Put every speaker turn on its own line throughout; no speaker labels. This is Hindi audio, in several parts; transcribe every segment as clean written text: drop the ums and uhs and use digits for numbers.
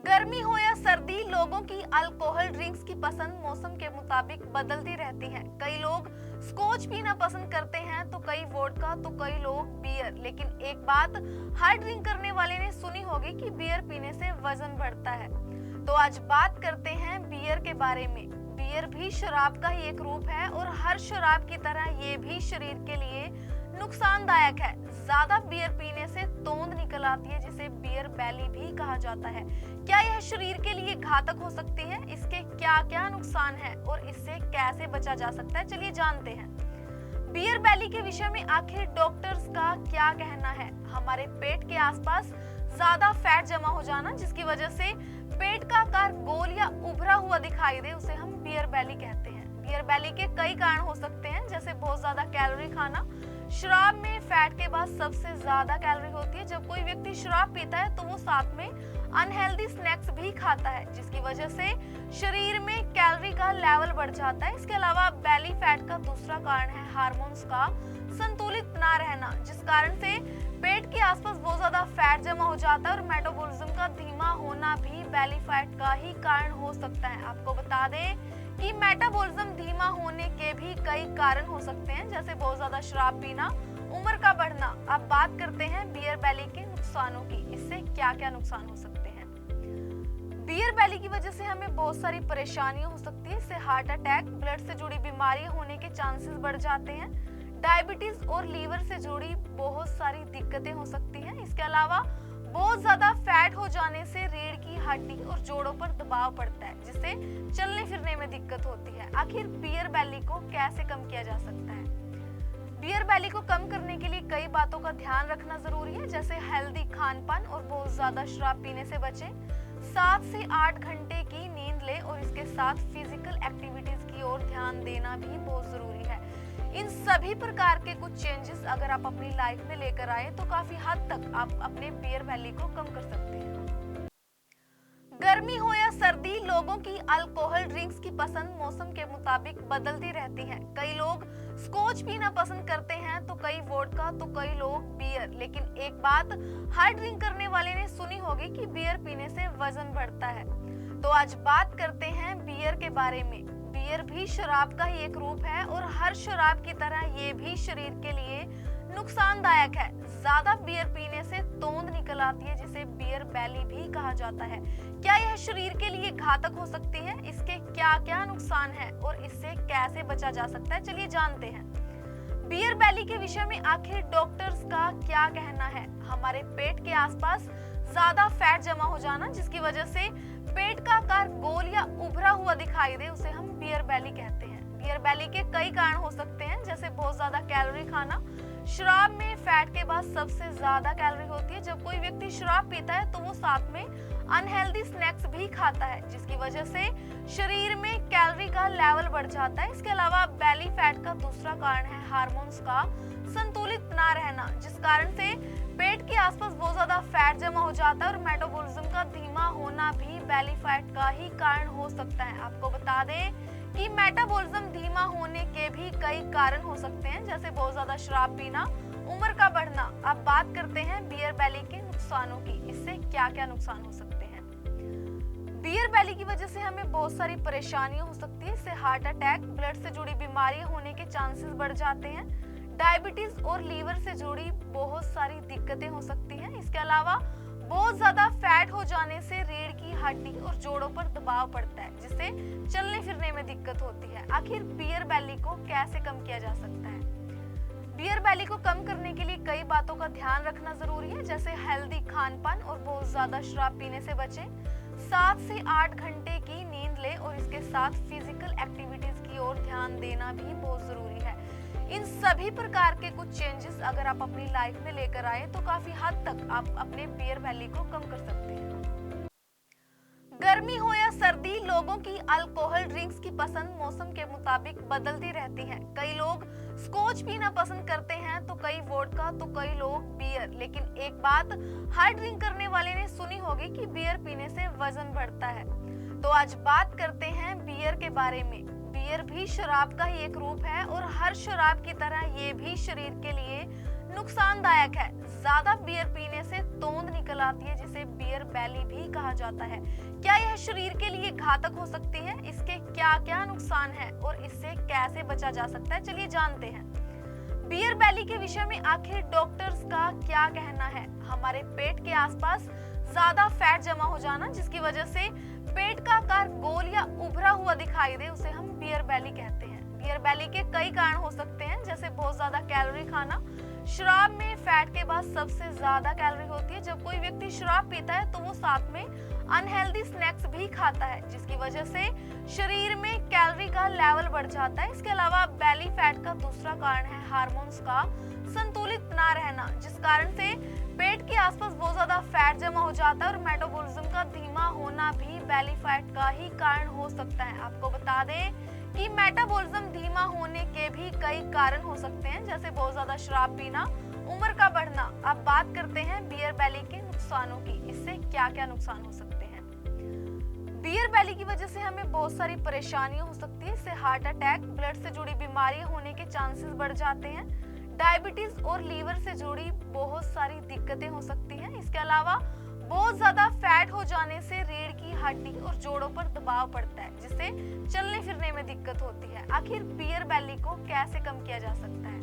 गर्मी हो या सर्दी, लोगों की अल्कोहल ड्रिंक्स की पसंद मौसम के मुताबिक बदलती रहती है। कई लोग स्कॉच पीना पसंद करते हैं, तो कई वोडका, तो कई लोग बियर। लेकिन एक बात हर ड्रिंक करने वाले ने सुनी होगी कि बियर पीने से वजन बढ़ता है। तो आज बात करते हैं बियर के बारे में। बियर भी शराब का ही एक रूप है और हर शराब की तरह ये भी शरीर के लिए नुकसानदायक है। ज्यादा बियर पीने से तोंद निकल आती है, जिसे बियर बैली भी कहा जाता है। क्या यह शरीर के लिए घातक हो सकती है? इसके क्या क्या नुकसान है और इससे कैसे बचा जा सकता है, चलिए जानते हैं। बियर बैली के विषय में आखिर डॉक्टर्स का क्या कहना है? हमारे पेट के आसपास ज्यादा फैट जमा हो जाना, जिसकी वजह से पेट का आकार गोल या उभरा हुआ दिखाई दे, उसे हम बियर बैली कहते हैं। बियर बैली के कई कारण हो सकते हैं, जैसे बहुत ज्यादा कैलोरी खाना। शराब में फैट के बाद सबसे ज्यादा कैलोरी होती है। जब कोई व्यक्ति शराब पीता है तो वो साथ में अनहेल्दी स्नैक्स भी खाता है, जिसकी वजह से शरीर में कैलोरी का लेवल बढ़ जाता है। इसके अलावा बेली फैट का दूसरा कारण है हार्मोन्स का संतुलित ना रहना, जिस कारण से पेट के आसपास बहुत ज्यादा फैट जमा हो जाता है। और मेटाबॉलिज्म का धीमा होना भी बेली फैट का ही कारण हो सकता है। आपको बता दें कि मेटाबॉलिज्म धीमा होने के भी कई कारण हो सकते हैं, जैसे बहुत ज्यादा शराब पीना, उम्र का बढ़ना। अब बात करते हैं बियर बैली के नुकसानों की। इससे क्या क्या नुकसान हो सकते हैं? बियर बैली की वजह से हमें बहुत सारी परेशानियां हो सकती है। इससे हार्ट अटैक, ब्लड से जुड़ी बीमारियां होने के चांसेस बढ़ जाते हैं। डायबिटीज और लीवर से जुड़ी बहुत सारी दिक्कतें हो सकती हैं। इसके अलावा बहुत ज्यादा फैट हो जाने से रीढ़ की हड्डी और जोड़ों पर दबाव पड़ता है, जिससे चलने फिरने में दिक्कत होती है। आखिर बियर बैली को कैसे कम किया जा सकता है? बियर बैली को कम करने के लिए कई बातों का ध्यान रखना जरूरी है, जैसे हेल्दी खान पान और बहुत ज्यादा शराब पीने से बचें। 7 से 8 घंटे की नींद लें और इसके साथ फिजिकल एक्टिविटीज की ओर ध्यान देना भी बहुत जरूरी है। इन सभी प्रकार के कुछ चेंजेस अगर आप अपनी लाइफ में लेकर आए तो काफी हद तक आप अपने बियर बैली को कम कर सकते हैं। गर्मी हो या सर्दी, लोगों की अल्कोहल ड्रिंक्स की पसंद मौसम के मुताबिक बदलती रहती है। कई लोग स्कॉच पीना पसंद करते हैं, तो कई वोडका, तो कई लोग बियर। लेकिन एक बात हर ड्रिंक करने वाले ने सुनी होगी कि बियर पीने से वजन बढ़ता है। तो आज बात करते हैं बियर के बारे में। बियर भी शराब का ही एक रूप है और हर शराब की तरह ये भी शरीर के लिए नुकसानदायक है। ज्यादा बियर पीने से तोंद निकल आती है, जिसे बियर बैली भी कहा जाता है। क्या यह शरीर के लिए घातक हो सकती है? इसके क्या क्या नुकसान है और इससे कैसे बचा जा सकता है, चलिए जानते हैं। बियर बैली के विषय में आखिर डॉक्टर्स का क्या कहना है? हमारे पेट के आसपास ज्यादा फैट जमा हो जाना, जिसकी वजह से पेट का आकार गोल या उभरा हुआ दिखाई दे, उसे हम बियर बैली कहते हैं। बियर बैली के कई कारण हो सकते हैं, जैसे बहुत ज्यादा कैलोरी खाना। शराब में फैट के बाद सबसे ज्यादा कैलोरी होती है। जब कोई व्यक्ति शराब पीता है तो वो साथ में अनहेल्दी स्नैक्स भी खाता है, जिसकी वजह से शरीर में कैलोरी का लेवल बढ़ जाता है। इसके अलावा बेली फैट का दूसरा कारण है हार्मोन्स का संतुलित ना रहना, जिस कारण से पेट के आसपास बहुत ज्यादा फैट जमा हो जाता है। और मेटाबॉलिज्म का धीमा होना भी बेली फैट का ही कारण हो सकता है। आपको बता दें कि मेटाबॉलिज्म धीमा होने के भी कई कारण हो सकते हैं, जैसे बहुत ज्यादा शराब पीना, उम्र का बढ़ना। अब बात करते हैं बियर बैली के नुकसानों की। इससे क्या क्या नुकसान हो सकते हैं? बियर बैली की वजह से हमें बहुत सारी परेशानियां हो सकती है। इससे हार्ट अटैक, ब्लड से जुड़ी बीमारियां होने के चांसेस बढ़ जाते हैं। डायबिटीज और लीवर से जुड़ी बहुत सारी दिक्कतें हो सकती हैं। इसके अलावा बहुत ज्यादा फैट हो जाने से रीढ़ की हड्डी और जोड़ों पर दबाव पड़ता है, जिससे चलने फिरने में दिक्कत होती है। आखिर बियर बैली को कैसे कम किया जा सकता है? बियर बैली को कम करने के लिए कई बातों का ध्यान रखना जरूरी है, जैसे हेल्दी खान पान और बहुत ज्यादा शराब पीने से बचें। 7 से 8 घंटे की नींद लें और इसके साथ फिजिकल एक्टिविटीज की ओर ध्यान देना भी बहुत जरूरी है। इन सभी प्रकार के कुछ चेंजेस अगर आप अपनी लाइफ में लेकर आए तो काफी हद तक आप अपने बियर बैली को कम कर सकते हैं। गर्मी हो या सर्दी, लोगों की अल्कोहल ड्रिंक्स की पसंद मौसम के मुताबिक बदलती रहती है। कई लोग स्कॉच पीना पसंद करते हैं, तो कई वोडका, तो कई लोग बियर। लेकिन एक बात हर ड्रिंक करने वाले ने सुनी होगी कि बियर पीने से वजन बढ़ता है। तो आज बात करते हैं बियर के बारे में। बियर भी शराब का ही एक रूप है और हर शराब की तरह ये भी शरीर के लिए नुकसानदायक है। ज्यादा बियर पीने से तोंद निकल आती है जिसे बियर बैली भी कहा जाता है। क्या यह शरीर के लिए घातक हो सकती है? इसके क्या क्या नुकसान है और इससे कैसे बचा जा सकता है, चलिए जानते हैं। बियर बैली के विषय में आखिर डॉक्टर्स का क्या कहना है? हमारे पेट के आसपास ज्यादा फैट जमा हो जाना जिसकी वजह से पेट का आकार गोल या उभरा हुआ दिखाई दे, उसे हम बियर बैली कहते हैं। बियर बैली के कई कारण हो सकते हैं, जैसे बहुत ज्यादा कैलोरी खाना। शराब में फैट के बाद सबसे ज्यादा कैलोरी होती है। जब कोई व्यक्ति शराब पीता है तो वो साथ में अनहेल्दी स्नैक्स भी खाता है जिसकी वजह से शरीर में कैलोरी का लेवल बढ़ जाता है। इसके अलावा बैली फैट का दूसरा कारण है हार्मोन्स का संतुलित ना रहना, जिस कारण से पेट के आसपास बहुत ज्यादा फैट जमा हो जाता है और मेटाबॉलिज्म का धीमा होना भी बैली फैट का ही कारण हो सकता है। आपको बता दें कि मेटाबॉलिज्म धीमा होने के भी कई कारण हो सकते हैं, जैसे बहुत ज्यादा शराब पीना, उम्र का बढ़ना। अब बात करते हैं बियर बैली के नुकसानों की। इससे क्या क्या नुकसान हो सकते हैं? बियर बैली की वजह से हमें बहुत सारी परेशानियां हो सकती है। इससे हार्ट अटैक, ब्लड से जुड़ी बीमारियां होने के चांसेस बढ़ जाते हैं। डायबिटीज और लीवर से जुड़ी बहुत सारी दिक्कतें हो सकती हैं। इसके अलावा बहुत ज्यादा फैट हो जाने से रीढ़ की हड्डी और जोड़ों पर दबाव पड़ता है जिससे चलने फिरने में दिक्कत होती है। आखिर बियर बैली को कैसे कम किया जा सकता है?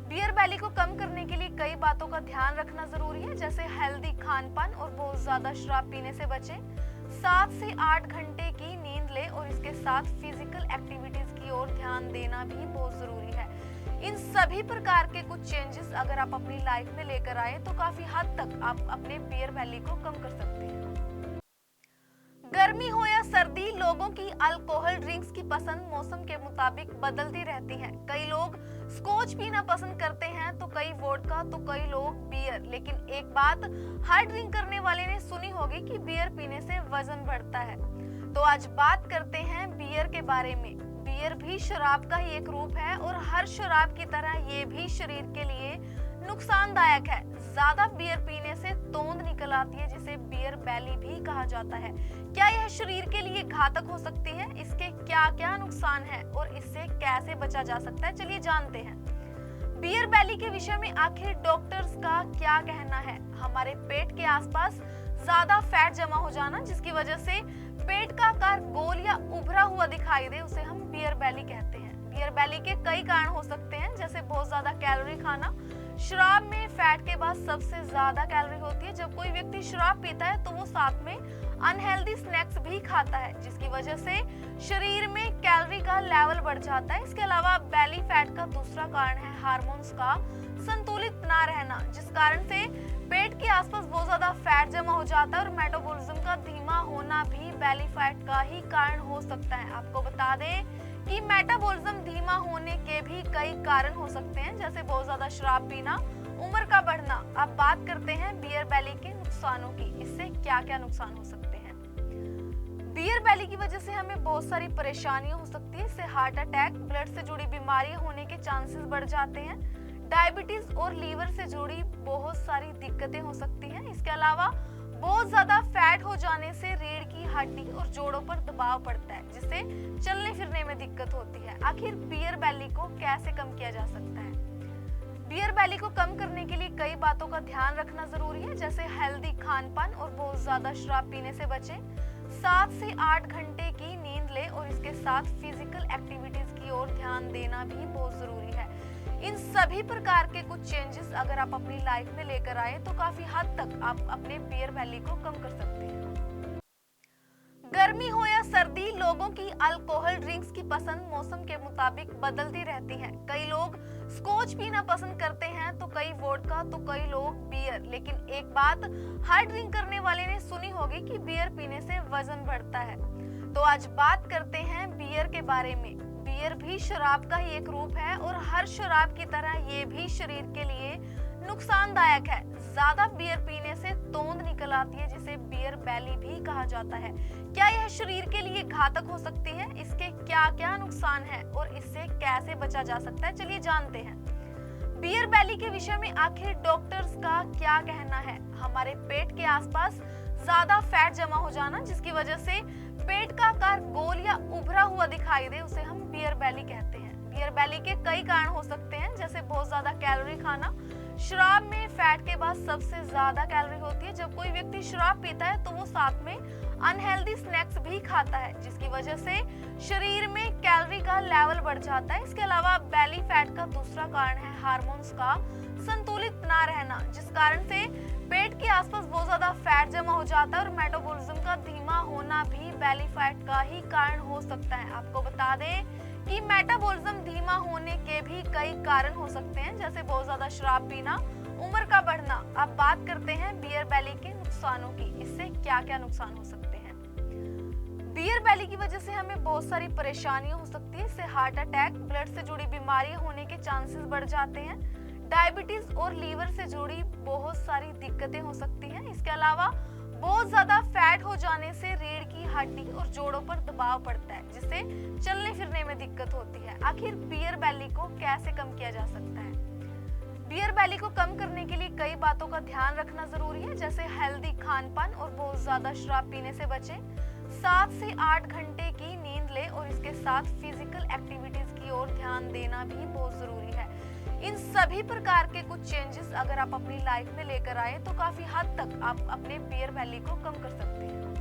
बियर बैली को कम करने के लिए कई बातों का ध्यान रखना जरूरी है, जैसे हेल्दी खानपान और बहुत ज्यादा शराब पीने से बचें। 7 से 8 घंटे की नींद लें और इसके साथ फिजिकल एक्टिविटीज की ओर ध्यान देना भी बहुत जरूरी है। इन सभी प्रकार के कुछ चेंजेस अगर आप अपनी लाइफ में लेकर आए तो काफी हद तक आप अपने बियर बैली को कम कर सकते हैं। गर्मी हो या सर्दी, लोगों की अल्कोहल ड्रिंक्स की पसंद मौसम के मुताबिक बदलती रहती है। कई लोग स्कॉच पीना पसंद करते हैं तो कई वोडका तो कई लोग बियर। लेकिन एक बात हर ड्रिंक करने वाले ने सुनी होगी कि बियर पीने से वजन बढ़ता है। तो आज बात करते हैं बियर के बारे में। बियर भी शराब का ही एक रूप है और हर शराब की तरह ये भी शरीर के लिए नुकसानदायक है। ज्यादा बियर पीने से तोंद निकल आती है जिसे बियर बैली भी कहा जाता है। क्या यह शरीर के लिए घातक हो सकती है? इसके क्या क्या नुकसान है और इससे कैसे बचा जा सकता है, चलिए जानते हैं। बियर बैली के विषय में आखिर डॉक्टर्स का क्या कहना है? हमारे पेट के आसपास ज्यादा फैट जमा हो जाना जिसकी वजह से पेट का आकार गोल या उभरा हुआ दिखाई दे, उसे हम बियर बैली कहते हैं। बियर बैली के कई कारण हो सकते हैं, जैसे बहुत ज्यादा कैलोरी खाना। शराब में फैट के बाद सबसे ज्यादा कैलोरी होती है। जब कोई व्यक्ति शराब पीता है तो वो साथ में अनहेल्दी स्नैक्स भी खाता है जिसकी वजह से शरीर में कैलोरी का लेवल बढ़ जाता है। इसके अलावा बैली फैट का दूसरा कारण है हार्मोन्स का संतुलित ना रहना, जिस कारण से पेट के आसपास बहुत ज्यादा फैट जमा हो जाता है और मेटाबॉलिज्म का धीमा होना भी बैली फैट का ही कारण हो सकता है। आपको बता दें कि मेटाबॉलिज्म धीमा होने के भी कई कारण हो सकते हैं, जैसे बहुत ज्यादा शराब पीना, उम्र का बढ़ना। अब बात करते हैं बियर बैली के नुकसानों की। इससे क्या क्या नुकसान हो सकते हैं? बियर बैली की वजह से हमें बहुत सारी परेशानियां हो सकती है। इससे हार्ट अटैक, ब्लड से जुड़ी बीमारियां होने के चांसेस बढ़ जाते हैं। डायबिटीज और लीवर से जुड़ी बहुत सारी दिक्कतें हो सकती हैं। इसके अलावा बहुत ज्यादा फैट हो जाने से रीढ़ की हड्डी और जोड़ों पर दबाव पड़ता है जिससे चलने फिरने में दिक्कत होती है। आखिर बियर बैली को कैसे कम किया जा सकता है? बियर बैली को कम करने के लिए कई बातों का ध्यान रखना जरूरी है, जैसे हेल्दी खानपान और बहुत ज्यादा शराब पीने से बचें। 7 से 8 घंटे की नींद लें और इसके साथ फिजिकल एक्टिविटीज की ओर ध्यान देना भी बहुत जरूरी है। इन सभी प्रकार के कुछ चेंजेस अगर आप अपनी लाइफ में लेकर आए तो काफी हद तक आप अपने बियर बैली को कम कर सकते हैं। गर्मी हो या सर्दी, लोगों की अल्कोहल ड्रिंक्स की पसंद मौसम के मुताबिक बदलती रहती है। कई लोग स्कॉच पीना पसंद करते हैं तो कई वोडका तो कई लोग बियर। लेकिन एक बात हर ड्रिंक करने वाले ने सुनी होगी कि बियर पीने से वजन बढ़ता है। तो आज बात करते हैं बियर के बारे में। बियर भी शराब का ही एक रूप है और हर शराब की तरह ये भी शरीर के लिए नुकसानदायक है। ज्यादा बियर पीने से तोंद निकल आती है जिसे बियर बैली भी कहा जाता है। क्या यह शरीर के लिए घातक हो सकती है? इसके क्या क्या नुकसान है और इससे कैसे बचा जा सकता है, चलिए जानते हैं। बियर बैली के विषय में आखिर डॉक्टर्स का क्या कहना है? हमारे पेट के आसपास ज्यादा फैट जमा हो जाना जिसकी वजह से पेट का आकार गोल या उभरा हुआ दिखाई दे, उसे हम बियर बैली कहते हैं। बियर बैली के कई कारण हो सकते हैं, जैसे बहुत ज्यादा कैलोरी खाना। शराब में फैट के बाद सबसे ज्यादा कैलोरी होती है। जब कोई व्यक्ति शराब पीता है तो वो साथ में अनहेल्दी स्नैक्स भी खाता है, जिसकी वजह से शरीर में कैलोरी का लेवल बढ़ जाता है। इसके अलावा बेली फैट का दूसरा कारण है हार्मोन्स का संतुलित ना रहना, जिस कारण से पेट के आसपास बहुत ज्यादा फैट जमा हो जाता है और मेटाबॉलिज्म का धीमा होना भी बेली फैट का ही कारण हो सकता है। आपको बता दें कि मेटाबॉलिज्म धीमा होने के भी कई कारण हो सकते हैं, जैसे बहुत ज्यादा शराब पीना, उम्र का बढ़ना। अब बात करते हैं बियर बेली के नुकसानों की। इससे क्या क्या नुकसान हो सकते हैं? बियर बेली की वजह से हमें बहुत सारी परेशानियां हो सकती है। इससे हार्ट अटैक, ब्लड से जुड़ी बीमारियां होने के चांसेस बढ़ जाते हैं। डायबिटीज और लीवर से जुड़ी बहुत सारी दिक्कतें हो सकती हैं। इसके अलावा बहुत ज्यादा फैट हो जाने से रीढ़ की हड्डी और जोड़ों पर दबाव पड़ता है, जिससे चलने फिरने में दिक्कत होती है। आखिर बियर बेली को कैसे कम किया जा सकता है? बियर बेली को कम करने के लिए कई बातों का ध्यान रखना जरूरी है, जैसे हेल्दी खान-पान और बहुत ज्यादा शराब पीने से बचें। 7 से 8 घंटे की नींद लें और इसके साथ फिजिकल एक्टिविटीज की ओर ध्यान देना भी बहुत जरूरी है। इन सभी प्रकार के कुछ चेंजेस अगर आप अपनी लाइफ में लेकर आए तो काफी हद तक आप अपने बियर बेली को कम कर सकते हैं।